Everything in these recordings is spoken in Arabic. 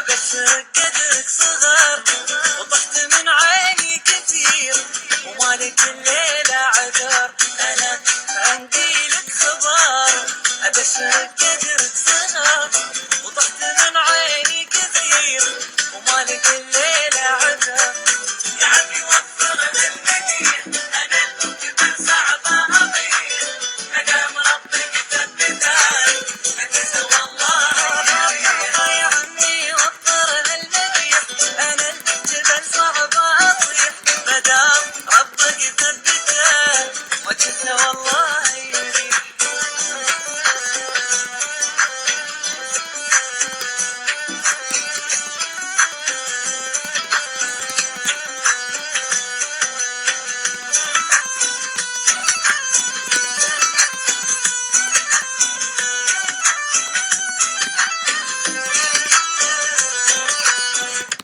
ابشرك قدرك صغر وطحت من عيني كثير ومالك الليلة عذر. انا عندي لك خبر ابشرك قدرك صغر وطحت من عيني كثير ومالك الليلة عذر. يا عمي وفرنا المديح انا الجبل صعبة اطير مدام ربك ثبتها انت والله. يا عمي وفرنا المديح انا الجبل صعبة اطيح مدام ربك ثبتها وجهته والله يريح.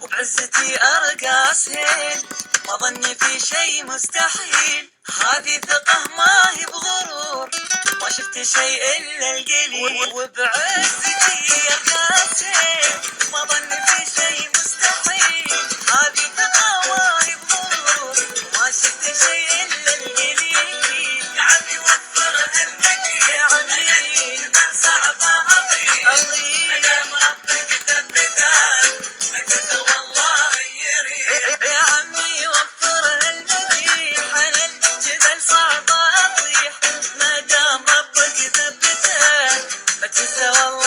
وبعزتي ارقص هيل ما ظني في شي مستحيل. هذه ثقة ما هي بغرور ما شفت شي الا القليل. وبعزتي ارقص هيل ما ظني في شي مستحيل. هذه ثقة ما هي بغرور ما شفت شي الا القليل. يا عمي وفر المديح يا عمي صعبة اطير مدام ربك ثبتها انت والله يريح. يا عمي وفر المديح انا الجبل صعبة اطيح مدام ربك ثبتها انت والله